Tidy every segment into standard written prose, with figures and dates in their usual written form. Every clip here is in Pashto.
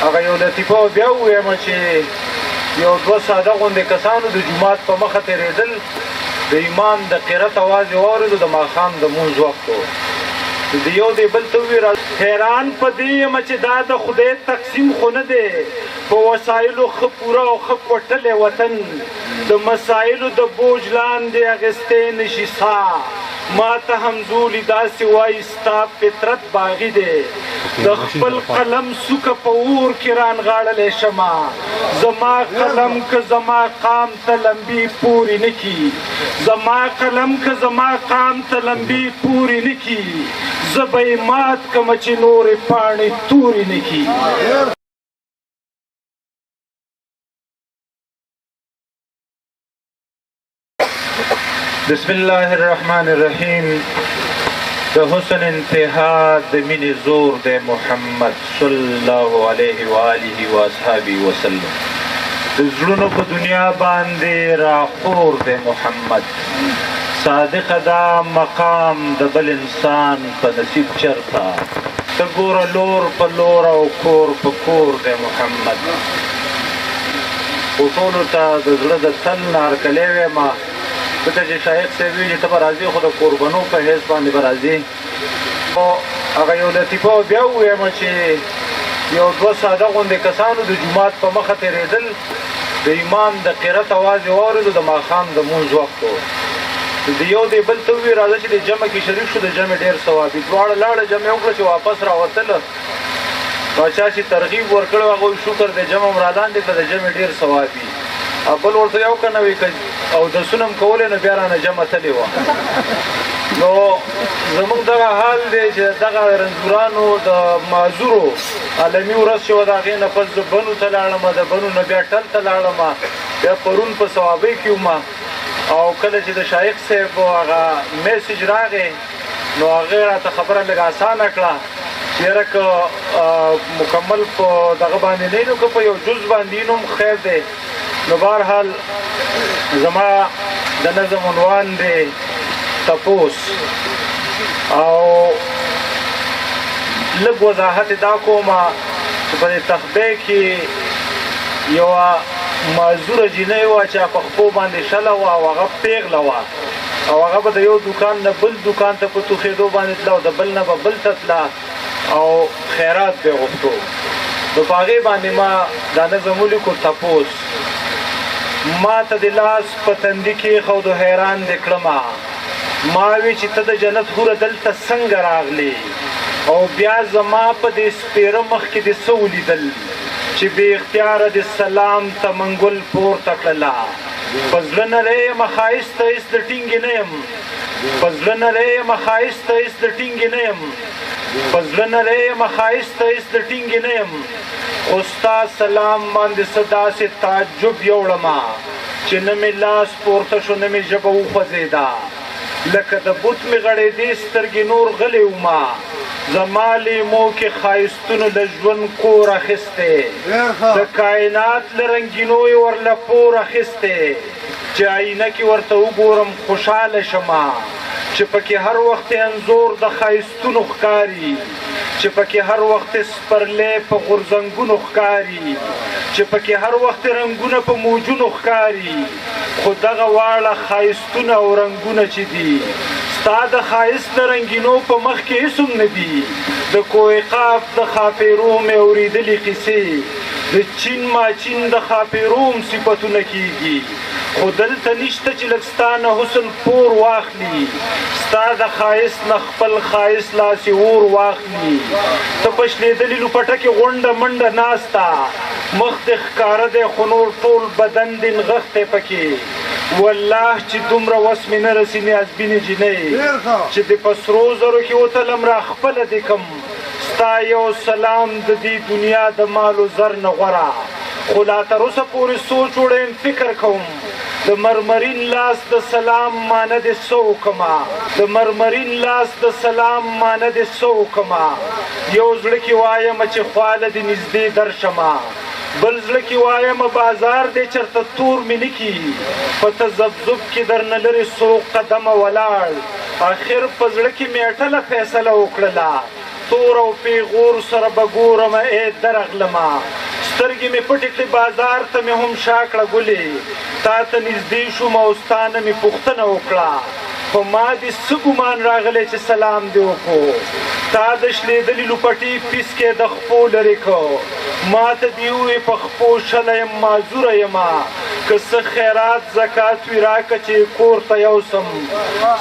هغه یو لطیفه بیا ووایم چې یو دوه ساده غوندې کسانو د جومات په مخه تېرېدل د ایمان د قرت اواز یې واورېدو د ماښام د مونځ وخت و د یو دی بل ته وویل حیران په دې یم چې دا د خدای تقسیم خو نه دی په وسایلو ښه پوره او ښه کوټلی وطن د مسایلو د بوج لاندې اخیستی نشي ساه ما ته همزولي داسې وایي ستا فطرت باغي دی د خپل قلم څوکه په اور کې رانغاړلی شمه زما قلم که زما قام ته لمبې پورې نه کي زما قلم که زما قام ته لمبې پورې نه کي زه به یې مات کړمه چې نورې پاڼې تورې نه کي. بسم الله الرحمن الرحیم. د حسن انتها د مینې زور د محمد صلی الله علیه و آله و اصحابه وسلم د زړونو په دنیا باندې راخور د محمد صادق دا مقام د بل انسان په نصیب چرته ته ګوره لور په لور او کور په کور د محمد ټولو ته د زړه د تل نه هرکلی ویمه ځکه چې شایق صاحب وي چې ته به راځې خو د قربانو په حیث باندې به راځې هغه یو لطیفه بیا ووایم چې یو دوه ساده غوندې کسانو د جومات په مخه تېرېدل د ایمان د قرت اواز یې واورېدو د ماښام د مونځ وخت و د یو دی بل ته وویل راځه چې د جمع کې شریک شو د جمع ډېر ثواب وي دواړه لاړه جمع وکړه چې واپس راوتله باچا چې ترغیب ورکړی و هغه شکر د جمع هم رالاندې کړه د جمع ډېر ثواب وي بل ورته یو که نه وي او درسونه هم کولی نو بیا رانه جمع تلې وه نو زموږ دغه حال دی چې دغه رنځورانو د معذورو عالمي ورځ چې وه د هغې نه پس زه بنو ته لاړم د بنو نه بیا ټل ته لاړم بیا پرون په ثوابۍ کې وم او کله چې د شایق صاحب هغه میسج راغی نو هغې راته خبره لږ اسانه کړه چې یاره که مکمل په دغه باندې نه نو که په یو جز باندې نو هم خیر دی نو بهرحال زما د نظم عنوان دی تپوس او لږ وضاحت دا کومه چې په دې تخبې کې یوه معذوره جینۍ وه چې په خپو باندې شله وه او هغه پیغله وه او هغه به د یو دوکان نه بل دوکان ته په توخېدو باندې تله او د بل نه به بل ته تله او خیرات به یې غوښتو نو په هغې باندې ما دا نظم ولیکو تپوس ما ته د لاس په تندي کېښودو حیران دې کړمه ما وی چې ته د جنت حوره دلته څنګه راغلې او بیا زما په دې سپېره مخ کې دې څه ولیدل چې بې اختیاره د سلام ته منګل پورته کړله په زړه نری یمه ښایسته هېڅ د ټینګې نه یم په زړه نری یمه ښایسته هېڅ د ټینګې نه یم په زړه نری یمه ښایسته هېڅ د ټینګې نه یم خو ستا سلام باندې څه داسې تعجب یوړمه چې نه مې لاس پورته شو نه مې ژبه وخوځېده لکه د بوت مې غړېدې سترګې نور غلې ومه زما لیمو کې ښایستونو د ژوند کور اخیستی د کائنات له رنګینو یې ورله پور اخیستی چې آینه کې ورته وګورم خوشحاله شمه چې پکې هر وخت انځور د ښایستونو ښکاري چې پکې هر وخت سپرلی په غورځنګونو ښکاري چې پکې هر وخت رنګونه په موجونو ښکاري خو دغه واړه ښایستونه او رنګونه چې دي ستا د ښایست د رنګینو په مخ کې هېڅ هم نه دي د کوه قاف د ښاپېرو مې اورېدلې قیسې د چین ماچین د ښاپېرو هم صفتونه کېږي خو دلته نشته چې لږ ستا نه حسن پور واخلي ستا د ښایست نه خپل ښایست لاسې اور واخلي ته په شلېدلې لوپټه کې غونډه منډه ناسته مخ دې ښکاره دی خو نور ټول بدن دې نغښتی پکې والله چې دومره وس مې نه رسي نیازبینې جینۍ چې د په سرو زرو کې وتلم را خپله دې کم ستا یو سلام د دې دنیا د مالو زر نه غوره خو لا تر اوسه پورې سوچ وړیم فکر کوم د مرمرین لاس د سلام مانه دې څه وکړمه د مرمرین لاس د سلام مانه دې څه وکړمه یو زړه کې وایم چې خواله دې نږدې درشمه بل زړه کې وایم بازار دې چېرته تور مې نه کي په تذبذب کې درنه لرې څو قدمه ولاړ اخر په زړه کې مې اټله فیصله وکړله تور او پیغور سره به ګورم ای درغلمه سترګې مې پټې کړې بازار ته مې هم شا کړه ګلې تا ته نږدې شوم او ستا نه مې پوښتنه وکړه په ما دې څه ګمان راغلی چې سلام دې وکړو تا د شلېدلي لوپټې پیسکې د خپو لرې کړ ما ته دې ووې په خپو شله یم معذوره یمه که څه خیرات زکات وي راکړه چې کور ته یوسم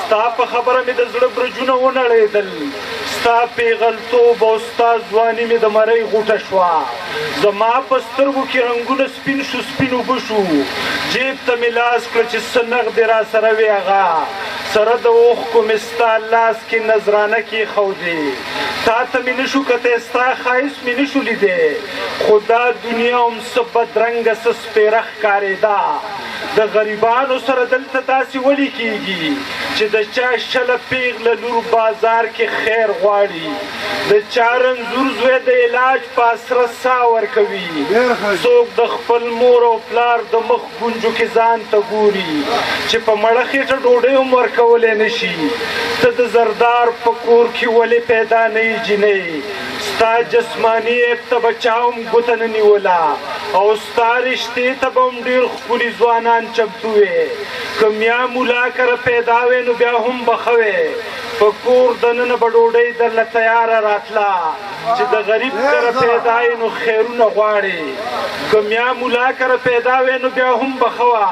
ستا په خبره مې د زړه برجونه ونړېدل ستا پیغلتوب او ستا ځواني مې د مرۍ غوټه شوه زما په سترګو کې رنګونه سپین شو سپین اوبه شو جیب ته مې لاس کړه چې څه نغدې را سره وي هغه سره د اوښکو مې ستا لاس کې نذرانه کېښودې تا ته مې نه شو کتی ستا ښایست مې نه شو لیدی خو دا دنیا هم څه بدرنګه څه سپېره ښکارېده د غریبانو سره دلته داسې ولې کېږي چې د چا شله پیغله لور بازار کې خیر غواړي د چا رنځور زوی د علاج په اسره سا ورکوي څوک د خپل مور او پلار د مخ ګونجو کې ځان ته ګوري چې په مړه خېټه ډوډۍ هم ورکولی نه شي ته د زردار په کور کې ولې پیدا نه یې جینۍ ستا جسماني عیب ته به چا هم ګوته نه نیوله او ستا رشتې ته به هم ډېر ښکلي ځوانان چمتو وې که میا مولا کره پیدا وې نو بیا هم به ښه وې په کور دننه به ډوډۍ درله تیاره راتله چې د غریب کره پیدا یې نو خیرونه غواړې که میا مولا کره پیدا وې نو بیا هم به ښه وه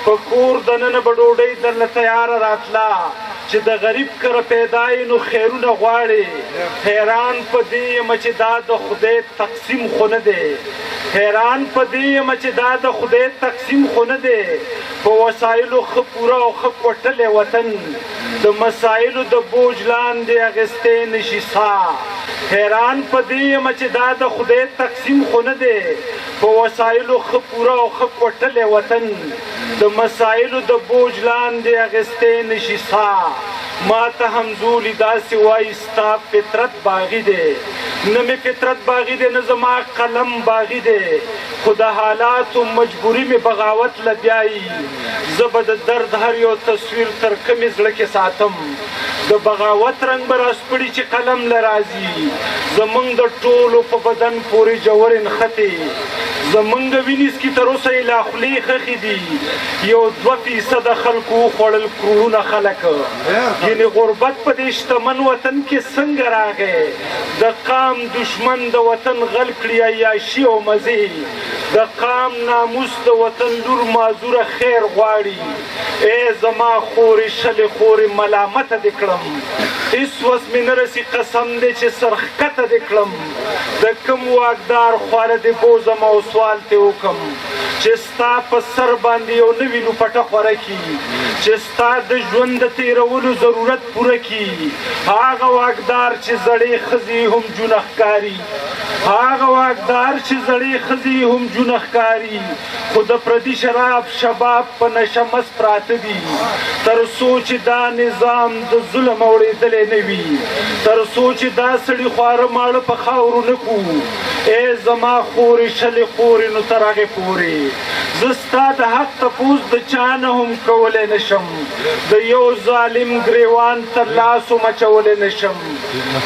په کور دننه به ډوډۍ درله تیاره راتله چې د غریب کره پیدا یې نو خیرونه غواړې حیران په دې یم چې دا د خدای تقسیم خو نه دی حیران په دې یم چې دا د خدای تقسیم خو نه دی په وسایلو ښه پوره او ښه کوټلی وطن د مسایلو د بوج لاندې اخیستی نشي سا حیران په دې یم چې دا د خدای تقسیم خو نه دی په وسایلو ښه پوره او ښه کوټلی وطن د مسایلو د بوج لاندې اخیستی نشي سا ما ته همزولي داسې وایي ستا فطرت باغي دی نه مې فطرت باغي دی نه زما قلم باغي دی خو د حالاتو مجبوري مې بغاوت له بیایي زه به د درد هر یو تصویر تر کمې زړه کې ساتم د بغاوت رنګ به راسپړي چې قلم له راځي زمونږ د ټولو په بدن پورې جوړې نښتې زمونږ وینې سکي تر اوسه یې لا خولې خښې دي 2% خلکو وخوړل کروړونه خلک یعنې غربت په دې شتمن وطن کې څنګه راغی د قام دشمن د وطن غل کړي عیاشي او مزې د قام ناموس د وطن لور معذوره خیر غواړي ای زما خورې شلې خورې ملامته دې کړم هېڅ وس مې نه رسي قسم دی چې سرښکته دې کړم د کوم واکدار خواله دې بوزم او سوال ترې وکړم چې ستا په سر باندې یو نوي لوپټه خوره کړي چې ستا د ژوند د تېرولو ضرورت پوره کړي هغه واکدار چې زړې ښځې هم جونه ښکاري هغه واکدار چې زړې ښځې هم جونه ښکاري خو د پردي شراب شباب په نشه مست پراته دي تر څو چې دا نظام د ظلم اوړېدلی نه وي تر څو چې دا سړي خواره ماړه په خاورو نه کړو ای زما خورې شلې خورې نو تر هغې پورې زه ستا د حق تپوس د چا نه هم کولی نه شم د یو ظالم ګریوان تر لاسو مچولی نه شم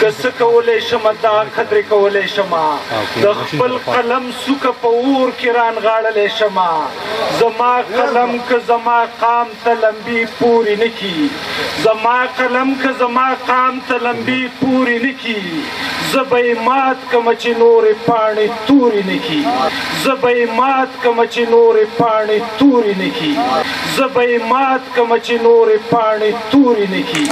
که څه کولی شمه دا قدرې کولی شمه د خپل قلم څوکه په اور کې رانغاړلی شمه زما قلم که زما قام ته لمبې پورې نه کي زما قلم که زما قام ته لمبې پورې نه کي زه به یې مات کړمه چې نورې پاڼې تورې نه کي زه به یې مات کړمه چې نورې پاڼې تورې نه کي زه به یې مات کړمه چې نورې پاڼې تورې نه کي